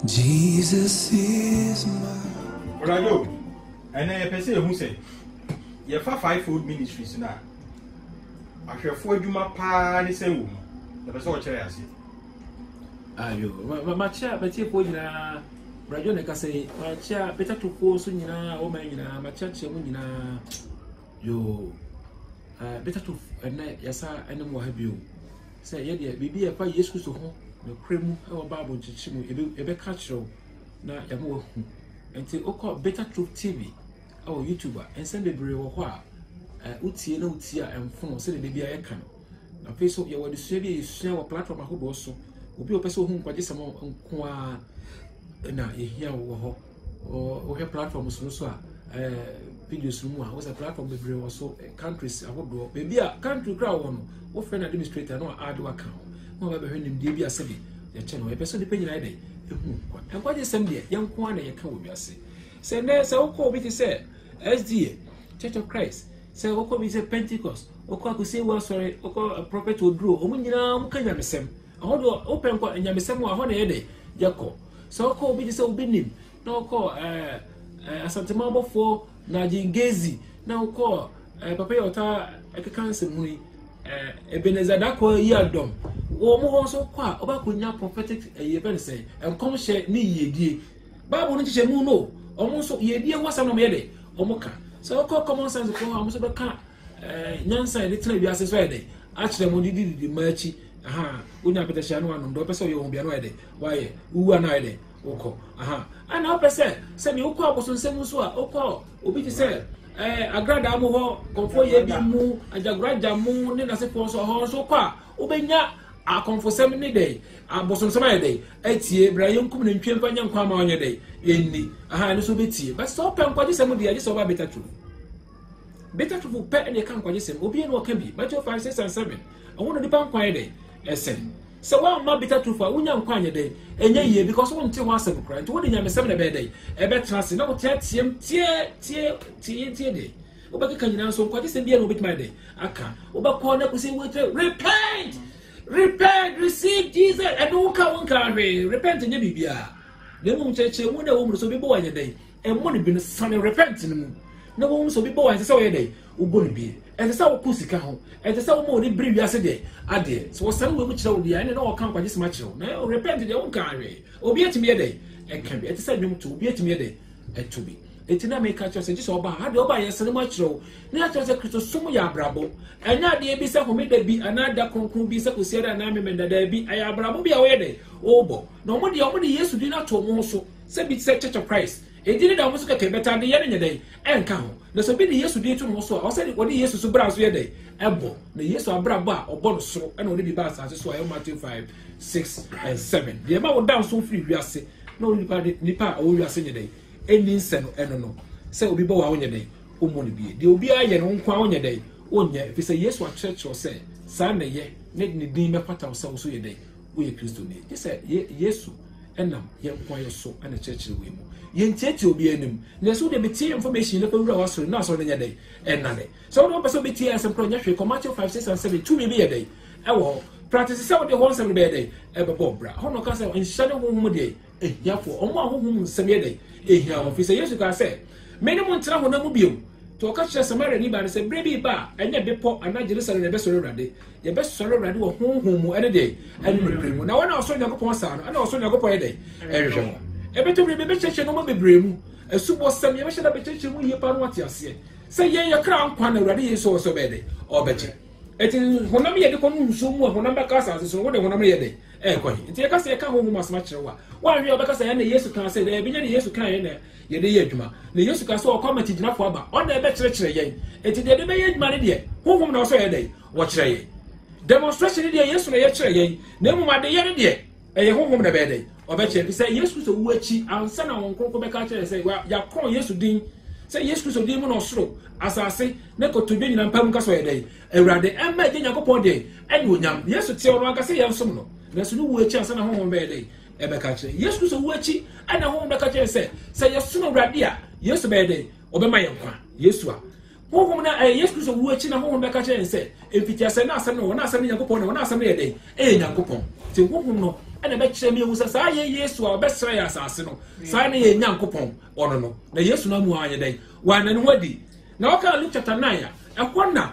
Jesus is my Radio. And I person who say, "You for fivefold ministries now. I shall for you my pa ni say wo. The person what I say. Ayo, ma cha beti ko nyina radio ne ka say ma cha beta to ko so nyina o ma nyina ma cha che mu nyina yo beta to na yasa ene mo ha bio. Say ye de bibi e fa Yesu so ho no kremu e wo Bible chichi mu ebe ka chiro na ya mo hu. Enti okọ Better Truth TV or YouTuber and send the brave wo ho a utie na utie a emfo se de bia ye ka no. Na face ye wo de so bi ye wo platform ahodo so. Obi o pese ohun kwaje samo nko a na ehia wo ho o he platform so a videos mu a wo se platform bebre wo so countries ahodo be bia country kra wo no wo friend administrator no add wa kan mo ba be hwenim de bia se bi ye che no e pese de penyina ide ehun kwa en kwaje sem de ye nko a na ye ka wo biase se ne se wo ko bi ti se SDA Church of Christ se wo ko bi se Pentecost wo ko akusi wo sorry wo ko prophet oduro o mu nyina mu kanya mesem ahodo open kwa nyamesem wa ho na yede yako so ko obi se obi nim na ko asantema bofo na jingezi na ko papa yota ekekanse muni Ebenezer dako yi adom wo mo ho so kwa oba konya prophetic even say enkom hye ni yedie bible no chiche mu no omo so yedie wasam no yede omo ka so ko common sense ko omo so be ka nyansa ni tena biase so yede a kire mo didi machi aha unya petesha no anu ndo pese yo bia no ede waye uwa na ede ukọ aha ana pese se mi ukọ aboso nsem so a ukọ obi ti se agrada mu ho konfo ye bi mu ajagraja mu ne na se fo so ho so kwa obenya akonfo sem ni de aboso nsem ede etie bra yenkum ne ntwe mfa nya nkwa ma onye de enni aha ne so betie but so pe nkwaje sem de ye so ba Better Truth pe ne kan nkwaje sem obi ene o ka bi Matthew 5, 6 and 7 awon nipa nkwan de esen so wa ma Better Truth a wonya nkwan ye de enye ye because won te ho asem kra nti wodi nyamesem na be de e be trans na wo tie de wo be ka nyina so nkwaje sem bia no betima de aka wo be call na kusi we repent receive Jesus and won ka repent nye bibia na mu cheche mu na wo mu so bi bo wanye de e mo ne bi no san repent ni mu na wo so bi bo wanye se wo ye de wo bo ne bi and say wo kusika ho and say wo mo ni bri wiase de ade so wo san we mu kire wo dia na wo kan kwaje sema kire na repent de wo kan we obi etimi ye de e kan bi et say nwum to obi etimi ye de to bi etina me ka kire say Jesus oba ha de oba ye sene ma kire wo na kire say Kristo sum ya brabo enya de bi say home da bi anada kronkron bi say kosi da na me menda da bi aya brabo bi a wo ye de obo na omo de Yesu di na to mo so say bi say Church of Christ ejini da mo so ka beta de ye ne de enka ho na so bi ni Yesu di to mo so o say wodi Yesu so bra so ye de ebo na Yesu abrabo a obo no so na wodi bi ba asase so ayo Matthew 5, 6 and 7 de ma wo down so free wiase na nipa o wiase nye de eni nse no eno no say obi bo wa wo nye de o mo ne bi de obi aye no nkwa wo nye de o nye fi say Yesu a church o say sa na ye ne din me pata so so ye de wo ye Kristo ne je say Yesu enam ye nkwa ye so ana church we mu ye ntete obi anim na so de betie information na ko wura wasoro na so nya de enane so no person betie asem pro nya hwe Matthew 5, 6 and 7 tu me be ye de e wo practice say what the whole seven be de e be bobra ho no ka say enhyane ho mu de yafo omo ahohum nsem ye de ehia wo fi say Yesu ka say me ne mo ntra ho na mu biom to ka kire Samaria ni ba ne say bre bi ba enye bepo ana Jerusalem ne be soro rade ye be soro rade wo honhom mu ene de ene ne premu na wana oso Yakobon sa no ana oso Yakobon ye de ehwe mo ebeto bre be cheche no mo bebremu esubo sam ye be hye da be cheche mu ye pa no ate ase say ye kra nkwa na rade Yesu oso be de obeje eti honam ye de ko nso mu honam ba ka sa so wo de honam ye de kwa enti ye ka se ka honhom asma kire wa hwe obeka say na Yesu kan say de bi nya Yesu kan ye na ye de ye adwuma na Yesu ka so okwa matijina fo aba ona ebe kire ye eti de be ye adwuma ne de honhom na oso ye de wo kire ye demonstration de Yesu na ye kire ye na mu ma de ye de ye honhom na be de obeche bi say Yesu so wu achi ansa na won kronko be ka kire say ya kron Yesu din say Yesu so din mu no soro asase ne ko to dwe nyina mpam ka so ye de awurade emma je Yakobon de ene onyam Yesu tie ono aka say ye nsom no na so wu achi ansa na honhom be de ebe ka kire Yesu so wu achi ana honhom be ka kire say Yesu no awurade a Yesu be de obema ye nkwa Yesu a honhom na Yesu so wu achi na honhom be ka kire say emfiti ase na asem no na asem Yakobon na asem ye de Yakobon ti honhom no ana be kire me wusa saa ye Yesu a obesra ya asase no saa na ye Nyankopon ono no na Yesu na mu anye dai wa na ne hodi na waka Luke chapter 9 akona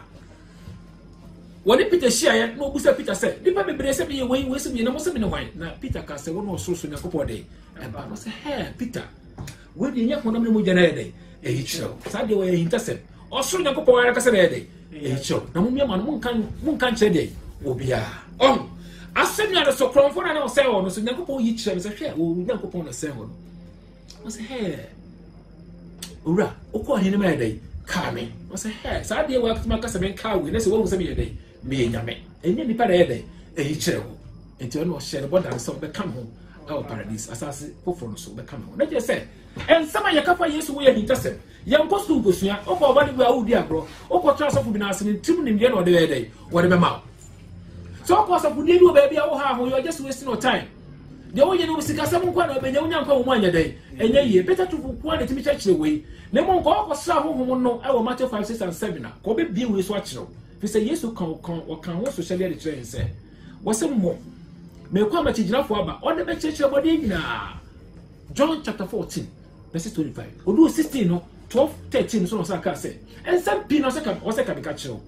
woni Peter shia no busa Peter say nipa bebre se be we se be na mo se be no hwan na Peter ka se wono osoro Nyankopon dai e ba no se he Peter we dey Nyankopon na mu jana dai e hicho saa de we intercept osoro Nyankopon ara ka se dai e hicho na mo miama no mun kan kire dai obia on asemi ada so kronfo na o se ho no so Nyankopon yi kire me se hwe o Nyankopon na se ho no o se he ora o ko hene me dai ka me o se he saa de we akuma ka se ben ka we na se wo se me dai me nyame enye nipa da dai e yi kire ho enti ono share bodan so be kam ho our paradise asase foforo no so be kam ho na je se en sama yakafa Yesu we hintasem yankosu gosua okọ ba de we awudi agro okọ transfer bi na asene tim nim ye no de we dai wo de be ma so okọ so fudi bi ba bia wo ha ho you just wasting your time de wo ye no sika sam kwa na obenya unya nkwa wo anya dai enye ye better to kwa de timi chachire we na mo nkọ okọ sra ho ho no e wo Matthew 5 6 and 7 na ko be bie we so achiro fi say Yesu kan wo socially de chire say wo se mo me kwa ma chigirafo aba o de be chire body nyina John chapter 14 verse 25 odu 16 no 12 13 so no say ka say en some pi no say ka o say ka be ka chiro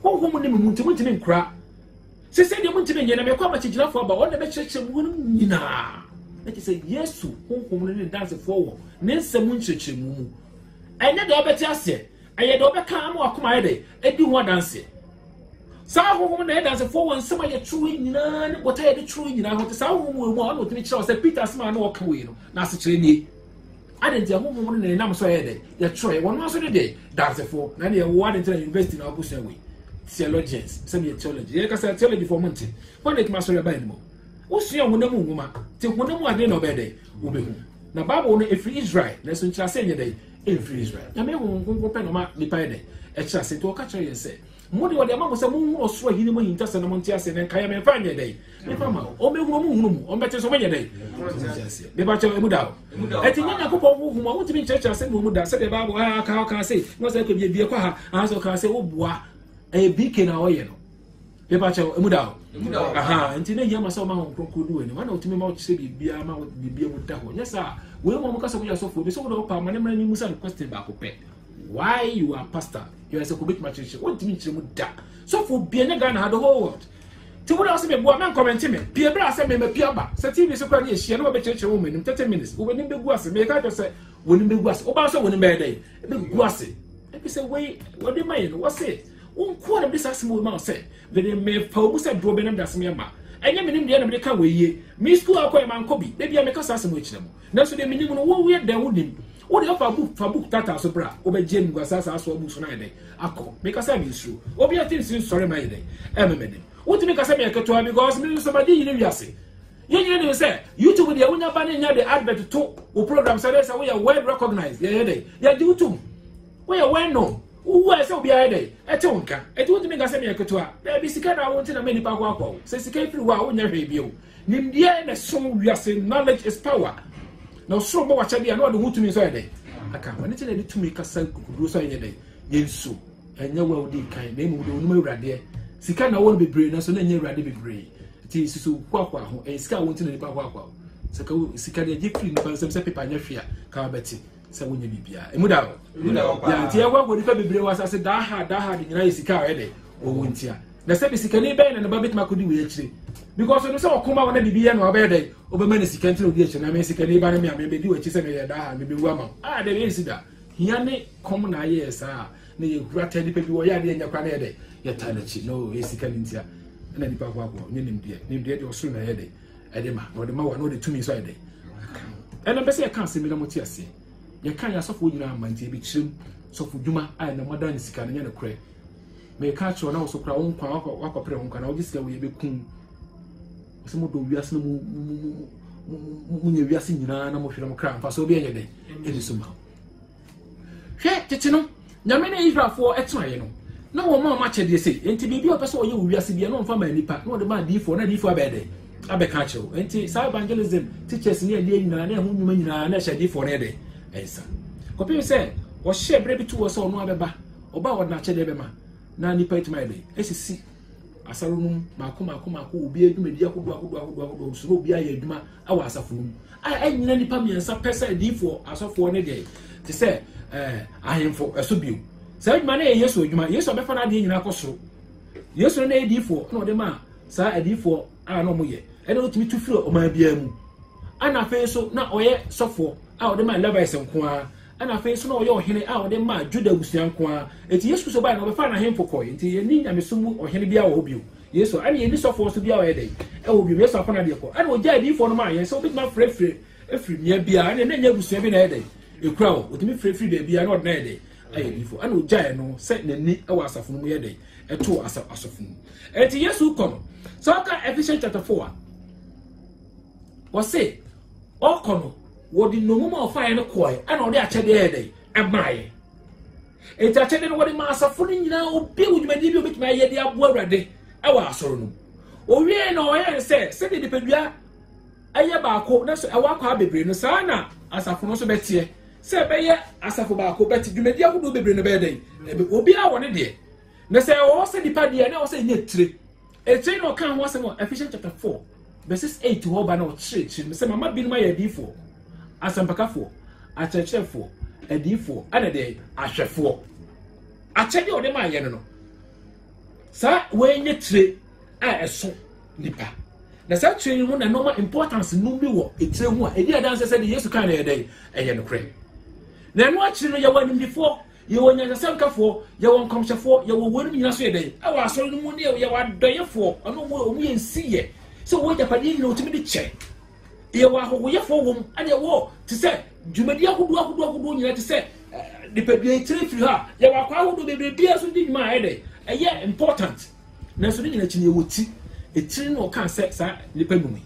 ho ho mo ne mu ntimi nkra se se de mu ntimi nyena me kwa ma chigirafo aba o de be chire mu nyina na say Yesu ho ho mo ne dance forward ne nsem nchechire mu enya de obeti ase aye de obeka am akoma ye de edi ho dance sa ho ho na dance forward nsem aye true nyina ne bota ye de true nyina ho te sa ho mo mu ono timi chire say Peter asma na oka we no na ase chire ni adenti a mo ne nam so ye de ye true won no so de dance for na ne wo adenti na university na obusu we theologians some theology ye ka say theology for month when it master by no wo sua honam nwuma te honam ade na obede wo be hu na Bible no efri Israel na so nkyira say nye de efri Israel ya me hu nkonko pe no ma nipa ye de e kyira say to ka kyira ye say mo de wo de ma mo say mo hu osoro hini mo hinta say na mo ntia say na kaya me fa nye de me fa ma o me hu mo hu mu o bete so me nye de be ba kyira emu da eti nya Yakobon hu mo timi kyira say mo mu da say de Bible ka say no say ko bie kwa ha so ka say wo bua e bike na o ye no be ba kyira emu da aha enti na yema so ma ho krokodu ani wana otimi ma ochise bibia ma bibia mu da ho yesa we mo ka so ya so fo be so do pa ma ne ma ni musa question ba ko pe why you are pastor you are so kubit ma church ontimi chire mu da so fo bia ne Ghana ha the whole world ti wo da so be bua men comment me bia bra se me pia ba se TV so kwa ni ehia no be church wo menim 30 minutes wo ni be gu ase me ka to se wo ni be gu ase wo ba so wo ni be dey be gu ase e be say we wo dey man no what say unko na bisa simo ma say be me pa obu say dro be na das me ma enye menim de na me ka weye mi school akoy man ko bi be bia me ka sa simo ekire mo na so de menim no wo we dem wo dim wo de fa book tata so bra wo be gem go sa so obu so na de akọ me ka sa mi suru obi atin sin sorry my de e me dem wo ti me ka sa me keto because me so ba di yini wiase yenye de say YouTube de wonya ba ne nya de advert to wo program say we are well recognized ye de ya YouTube we are well known who is so behind it? A tonka. It won't make us a mecatua. There be sick. I want to many power. Says the careful wow, never review. Nimdia and a song we are saying knowledge is power. No, so much I know the wood to me so a day. I can't want it to make a self do so in a day. Yes, so. And no well, the kind name would no radie. Sikana won't be brain, so then you're ready to be brain. It is so quack, and scout won't in the power. So, Sikana, you clean for some paper and your fear. Car Betty. Say when you be ya emuda ya ntia wa go difa bebre wa sase da ha nyina yesika ede o wontia na se be sika ni be na ba betima kodi we akire because no se okoma wona bibia na oba ede obema na sika ntino di akire na me sika ni ba na me be di wachi se me ya da ha me be wu ama de be sida hia ne kom na ye sa na ye hura tani pe bi wo ya de nya kwa na ede ya tanachi no yesika ni ntia na dipa kwa nyenim de osuru na ede ede ma no de ma wa no de tumi so ede ena be se ya kan se me na moti ase ye kan ya sofo nyina amantie bi kyerem sofo dwuma ai na madan sika na nya ne kure me ka cho na so kura won kwa wakopere won kana ogisika we be kun so mo do wiase no mu nya wiase nyina na mo hwere mo kra mfa so obi enye den eni so ma hwe tete no nyame na Israelfo etona ye no na wo ma chede sei enti bibi o pese o ye wiase bia no mfa ma nipa na o de ma difo na difo abede abeka cho enti sa evangelism teachers ni ali nyina na hu nyuma nyina na hye difo na ede esa kopi se o share brebi tu wo so no abeba oba wo na chede be ma na nipa itima ede esisi asarunum mako obi adwumadi akodo so obi aye adwuma awa asafunum anyina nipa miensa pesa adifo asofo ne de te se ahemfo eso bio sa adwuma na Yesu adwuma Yesu abefa na de nyina akosoro Yesu na adifo na ode ma sa adifo a no moye ene otimi tu firo o ma bia mu ana fe so na oye sofo a ode ma Levites nko a ana fe so na oye ohene a ode ma Juda busuan nko a eti Yesu so ba na obefa na ahemfo koy enti ni nyamesumu ohene bia wo bio Yesu ani eni sofo so bia wo yede wo bio Yesu afana de ko ana oja adifo no ma yen so bit ma frefre efiri mia bia ana na nya busua bi na yede ekura wo otimi frefre de bia na ode na yede ayi adifo ana oja no se nani e wa asafo no yede eto asafo no enti Yesu kono so aka Ephesians chapter 4 wose okono wodi nomuma ofa no koy ana ode achede yede amaye enti achede no wodi ma asafo no nyina obi wudumadi bi obetuma yede abo awrade ewa asoro no owie na oye se de pedua aye baako na so ewa kwa bebre no saa na asafo no so betie se beye asafo baako beti dwumadi akodo bebre no be den obi a wone de na se o se dipa de na o se nyetire etre no kan ho se mo Ephesians chapter 4 verses 8 ho ba na o chire se mama bi no ma yadifo asampakafo achechefo adifo ana de ahwefo achede o de ma ye no sa we nyetire a eso nipa na sa tire mu na normal importance no bi wo etire hu a edi adanse se de Yesu kan na ye dey eye no kre na no achire no ye wani before ye wonya sankafo ye won komshefo ye wo wonu nyina so ye dey awa asoro no mu ne ye wadoyefo ono mu ye nsiye so wo japade ni otimi de che ye wa hogoyefo wom ane wo te se dwumadi akodo nyina te se de pedue tire firi ha ye wa kwa hodo bebre bia so di nyima ye dey eye important na so nyina chine woti etire no kan se sa lipa numi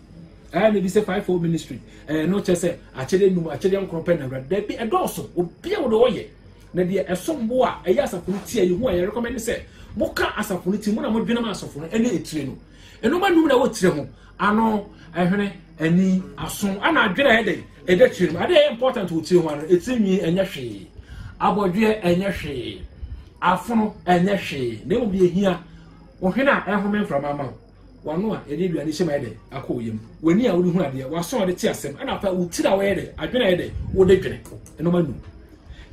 na bi se 54 ministry no che se achede num achede nkrope na bra da bi edoso obi a wo do ye na de esombo a eya asafo ti ayi hu a ye recommend se mo ka asafo ti mo na mo dwena ma asafo no ene etire no eno ma num na wo tire ho ano ehwene ani ason ana adwena ye de ede tire no ade important wo tire ho ano etire nwi enya hwe abodwe enya hwe afono enya hwe na mo bi ehia wo hwena ehome from ama wano a ene duane hyema ye de akoyem wani a wo hu ade wason de ti asem ana fa wo tire a wo ye de adwena ye de wo de dwene eno ma num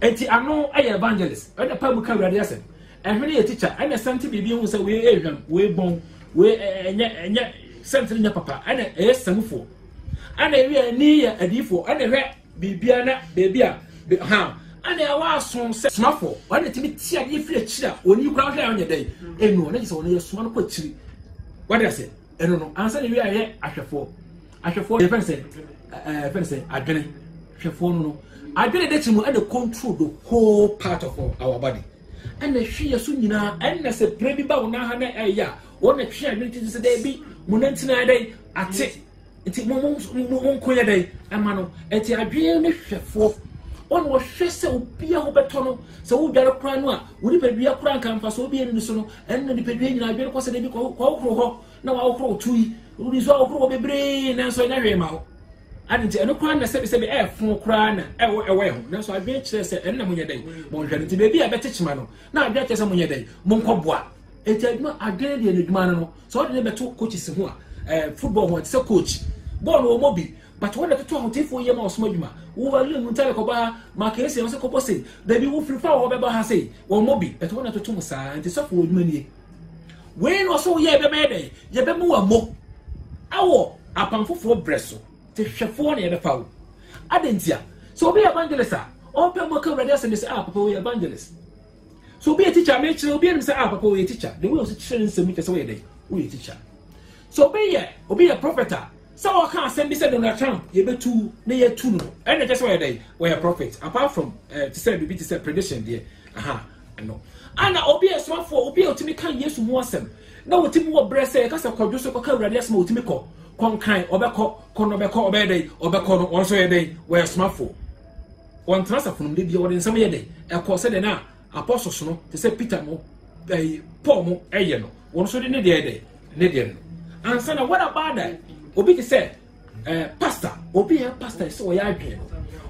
enti ano aye evangelist ene pa bu ka wurade asem ehwene ye teacher ene sante bibi hu se we ehwam we bon we enya sante nya papa ene esamfo ene we ni ya adifo ene hwe bibia na bebia ha ene awa son se smafo ene timi tia de firi akira oni kura hwe onye dai enu na gise wona ye soma no kwa akiri wade ase eno no ansa ne we aye ahwefo ye fense adwene hwefo no adwene de timu and control the whole part of our body and the hwe so nyina and na se prebi ba wona ha na eya wona hwe adwene ti se dey bi munantina dey ate enti mo koya dey ama no enti adwene ne hwefo on wo hwe se obi a wo beto no se wo dware kran no a wo ni pedua kran kan fa so obi eni so no en na ni pedua nyina adwene ko se dey bi ko wo ho na wa wo tui wo ni so wo kro bebre na so nya hwe ma wo anti eno kran na sebe fun kran na ewe ho na so adwen kire se en na munye dai mo hwere nti bebi a betechima no na adwen kire se munye dai mo nkoboa eti adwen adwen de edwuma no so de beto coaches ho a football ho se coach ball wo mobi but when the to hotifo ye ma osoma dwuma wo wa le nta ko ba ma ka ese se ko pose da bi wo frifa wo be ba ha sei wo mobi but when the to mu sa nti so fo dwuma nie we no so ye be be dai ye be mu wa mo awo apanfofo breso te hwefo na ye be fawo adentia so be evangelist a o pe mo ka ready as say papa we evangelist so be a teacher me chire obi em say papa we teacher the way o chire nsem ke say we dey we teacher so be a prophet so I can't send this Donald Trump ye betu na ye tu no and just why dey we a prophet apart from to say be to say prediction there no ana obi a smart for obi a otimi kan Yesu mu asem na otimi wo brese ka se kwadwo so ka urade asem otimi ko konkan obekọ kono beko obedey obekọ no onso ye dey we smart for on transfer from de bi wode nsem ye dey e ko se de na apostles no to say Peter mo Paul mo eye no wonso de ne de no ansa na what about that obi ti say pastor obi ya pastor so ya adwen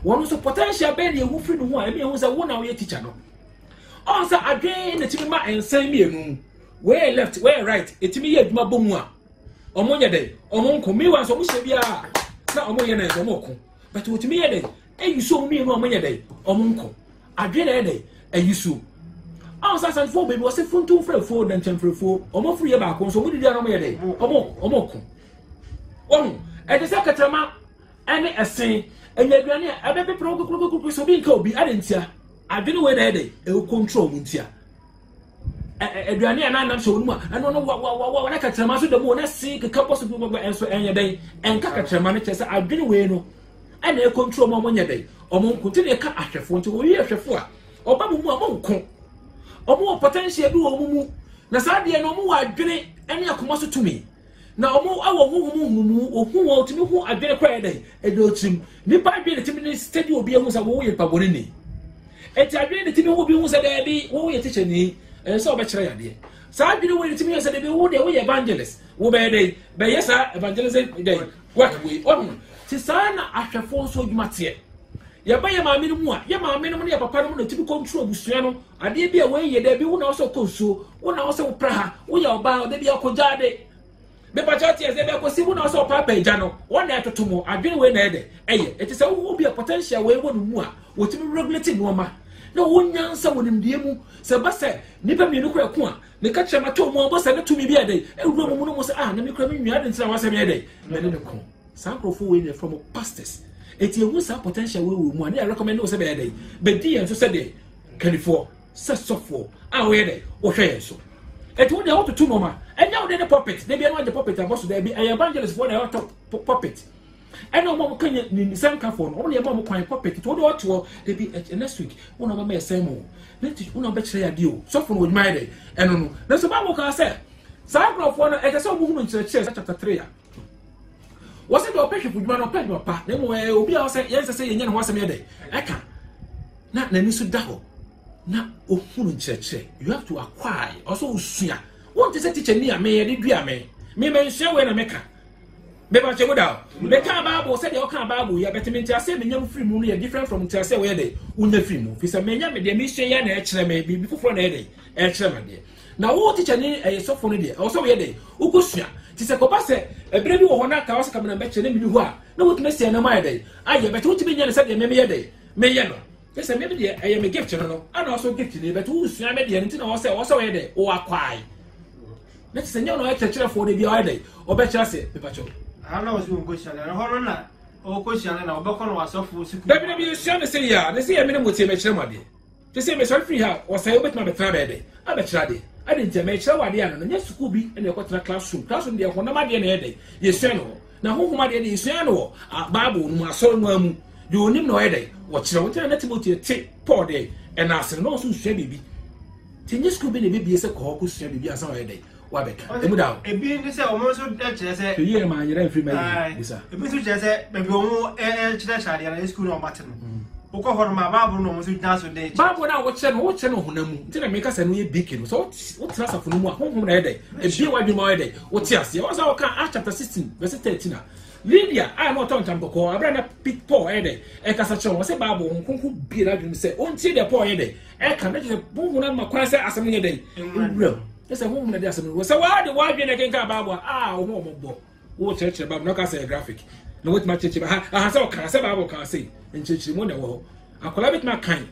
won so potential be na ewu free no ho a me hu say wo na wo ye teacher no on say adwen na ti ma ensan mienu where left where right etimi ye adwuma bomu a omo nya dey omo nko mi wan so mo hye bia na omo ye na so mo ko but wotimi ye dey eyi so mi no omo nya dey omo nko adwe na dey eyi so san fo baby was funtu frefo dan temfrefo omo free ye ba ko so mo didi na omo ye dey omo ko omo e de se katrama ene esen enya aduane abebe pro so bi nka obi adentia adwene we na dey e control mu ntia aduane na nam so wonu a eno no wa na katrama so demo na si keka boso bi mo enso enya den enka katrama no chese adwene we no ene e control mo nya den omo nkunti ne ka ahwefo nti wo yi ahwefo a oba mu a mo nko omo potential bi wo mu na saa de no mo wa adwene ene akoma so tumi na omo awo huhumu ohu wo timi hu adwene kwa den e do trim nipa adwene timi ne steady obi ehu sa wo ye pabone ni eti adwene timi hu bi hu sa da bi wo ye teacher ni so be kire yade sa adwene wo timi ye sa da bi wo de wo ye evangelist wo be dey be yes evangelism dey work we on ti sa na ahwefo so dwuma te ye ba ye maame no mu a ye maame no ne papa no no timi control busua no ade bi a wo ye da bi wo na so konso wo na so pra ha wo ye oba o da bi akojade be pachati eze be ko sibu na so papa eja no wona etotomo adwene we na ede eye eti se wo bi a potential we wonu mu a wotimi regulate no ma na wonyansa wonimdie mu se ba se nipa mienu ko eko a ne ka chema to mu obo se ne tumi bi ede ewuro mu no mo se na me kura me nua de ntira wasem ede me ne ko sankrofo we ne from pastors eti ewu sa potential we wo mu a ne recommend wo se be ede be di enso se de kanifo se sofo a we ede wo hwe enso eti wo de auto to no ma enya wo de puppet de bia no de puppet aboso de bi evangelist for na auto puppet ena mo kanya ni sanka for no ne mo kwan puppet to de auto de bi next week wo na ba me say mo leti wo na be kire ya di o so for no dwuma de eno no na so ba mo ka say sa gro for no e ka so mo hu no kire chapter 3 a wo se do opehwe dwuma no pɛ pa na mo obi a wo se yense se yenya no ho asem ye de eka na ni so da ho na ohunu kire you have to acquire also usua won't say teacher ni ame ye dua me menhwe we na meka be ba che woda me ka bible say de o ka bible ya betimi ntia say menyam free mu no ye different from ntia say we de unya free mu fi say menya me de me hwe ya na e kire me bi foforo na e de e kire me de na wo teacher ni e so fo no de o so we de ukosua ti say ko ba say ebre bi wo ho na ka o say ka me na be kire me ni hu a na wo timi say na ma ye de aye beti wo timi nya na say de me ye de me ye no say me de e me gift no ana also gift ni beti wo sua me de nti na wo say we de o akwai let's say no church for the day or better say papacho I know what's going question and horror or question and I'll back on myself for baby say ya they say a minimum to make sure they say me sorry free her or say obet my baby I bet you I didn't make sure what they are and yes school be in the classroom there for no matter any day yes no now who my day is no bible no so no you nim no day what you want to take poor day and ask no so share baby tin school be the baby say ko ko share baby asan day wabeka emu dawo ebi ndi se omo so de kire se ye ma yira free my bisa ebi so kire se bebi omo kire shade na school no mate no ukọ horo ma babu no mo so dance so de babu na wo che no honamu nti na meka se no ye big no so wo tira safo no mu a honhom na ede ebi wa bi ma ede wo ti ase wo sa wo kan Acts chapter 16 verse 13 na Lydia I no ton tam ko abra na pick Paul ede e kasa che wo se babu honhom bi na dwum se onti de Paul ede e kan na je honhom na makwa se asem ne de ewura yes I won't let us know so why the why again Bible wo bo wo church Bible no ka say graphic no what my church ha say o kan say Bible kan say in church mo na wo akola bit ma kan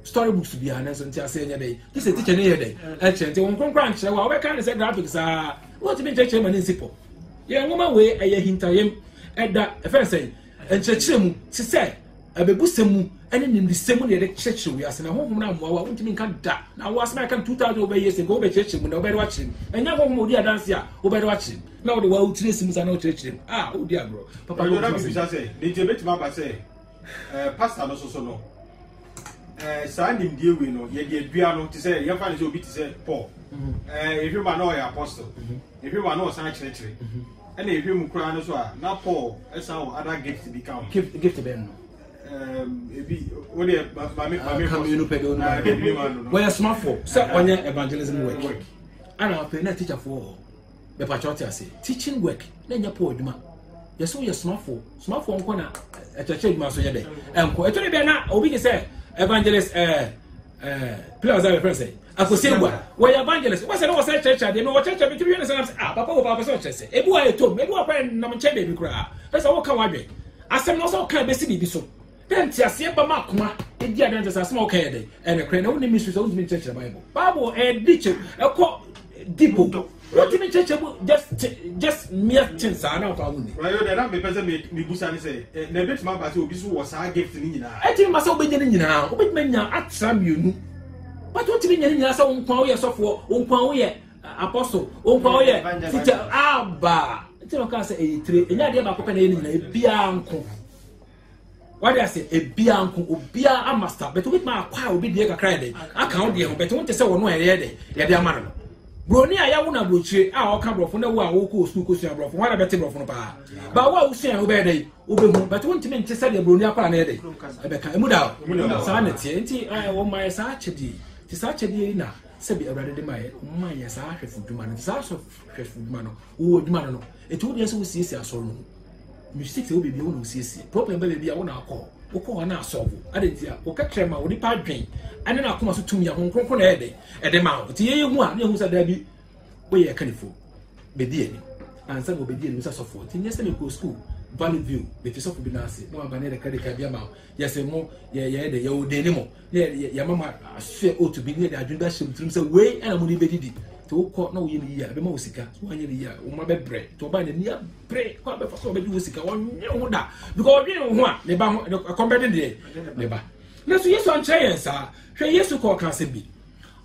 storybooks bi ana so ntia say nya dey this teacher ne here dey e chente won konkran kire wa we kan say graphics what be church man sipo ye ngoma we eye hintayem eda e fe say en church mu ti say abebusemu ene nim disemu ne de church we asena honhom na mwa wa untimi nka da na wa asema kan 2000 over years ago be church mu na obere wa chim enya honhom odi adanse a obere wa chim na odi wa utire simu sa na o church odi agro papa you na bi say ni je betima ba say pastor no so no sa nim die we no ye de adua no ti say ye fa ne say obi ti say Paul if you man no ya apostle if you man no san church ene if you mu kura no so a na Paul esa other gifts become gift be no ebi what dey mami community pedo no we are smart for so onye evangelism work ana pay na teacher for be patriotic say teaching work na nya Paul duma yes we are smart for nko na church duma so ye dey enko eto ne be na obi ni say evangelist players are friends say akosegwa we evangelist we say no say church dey me we church be three say papa wo papa say church ebu aye tom ebu akwa na mche dey bi kura say wo ka wadwe asem no so ka be si bibi so then ti ase ba makoma e di adan say asem o ka dey and kra na woni ministry so woni church bible di che dipo what in church just mere things are not for me right that me person me busa ni say na bit ma ba say obi so was a gift ni nyina I think masa obi nyina nyina obi menya atra mienu but what in nyina say onkwan wo ye sofo onkwan wo ye apostle onkwan wo ye teacher aba ti no ka say e tire enya de ba ko pe na ye nyina e bia nko what I say e bia nko obia a master but obi ma akwa obi de kakra de aka wo de ho but won te say wo no ye de ye de amara no broni aya wo na brochire a o ka brofo na wo a wo ko school ko sua brofo wa na beti brofo no pa ba wo usua wo be dey wo be hu but won timi nche se de broni akwa na ye dey e be ka emu da sa na tie nti wo mai sa chedi ti sa chedi na se bi awrade de mai wo mai ya sa hwefu dwuma no sa so hwefu dwuma no wo dwuma no etu de so wo siesi asoro no music wo be bi wo no siesi problem be bi a wo na akọ wo ko na asolve adentia wo ka krema wo nipa dwen ane na akoma so tum ya honkronko na ede ede ma wo ti ye hu a na hu sa da bi we ye kanifo be di ani ansa go be di ani so sofo ti nyese me ko school Valley View be ti sofo bi na ase no aba na de kade ka bia ma yese mo ye de ye wo de ni mo ye mama afi o to bi ne de adwunda hyem trim se we ana mo ni be didi to ko na wo ye ni ya be ma wo sika wo anye ni ya wo ma be bre to ba ni ya bre ko be fa so be di wo sika won wo da because we ho a ne ba ho compare de ne ba na so yesu an chayen sa hwe yesu ko ka se bi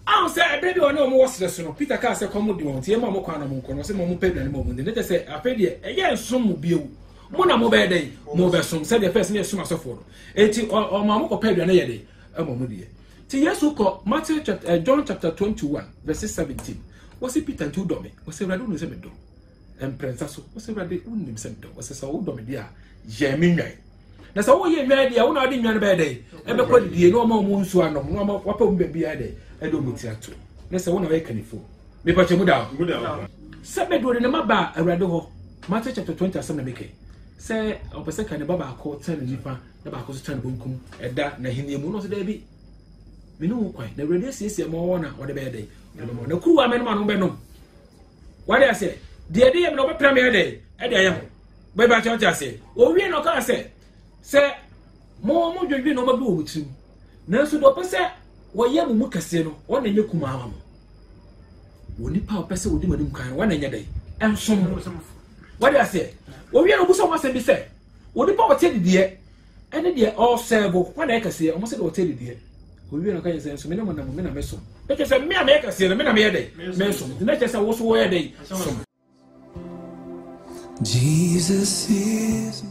am se ebe bi wona mo wosre so no Peter ka se komo di won tie ma mo kwa na mo nko no se mo pedwa ni mo mo ne te se ape de eye nsom mo biewu mo na mo be dey mo be som se de first ne som asofo no enti o ma mo ko pedwa ne ye dey e mo mo die ti yesu ko Matthew chapter John chapter 21 verse 17 wasi Peter ntu do me wasi radu no se me do emprensa so wasi radu unim se me do wasi so do me dia je me nwai na so wo ye nwai dia wo na odi nwai be dey e be ko die no ma mo nsu anom no ma wapa mo be bia dey e do mo tiato na se wo na we kanifo me pa chemu da se be do ne ma ba awrade ho Matthew chapter 20 asem na meke se opese kan baba ko tan nipa na ba ko so tan bonkum eda na hiniemu no so da bi minu kwai na awrade siesie mo wo na wo de be dey na kuwa men ma no be no what I say de me no be premier dey e dey yam be ba cha cha say o wi no ka say se mo dwedwe no ma bi wo mutim na so do pese wo ye mu kase no wo na nye kuma ama mo woni pa pese wo di madum kan wo na nye dey ensom what I say o wi no bu so ma se bi se wo di pa wo te didie ene de all serve wo na kase o mo se de wo te didie o wi no ka yese ensom me na mo na me na mesom e ke se me a me kase me na me ye dey mesom na ke se wo so wo ye dey som Jesus is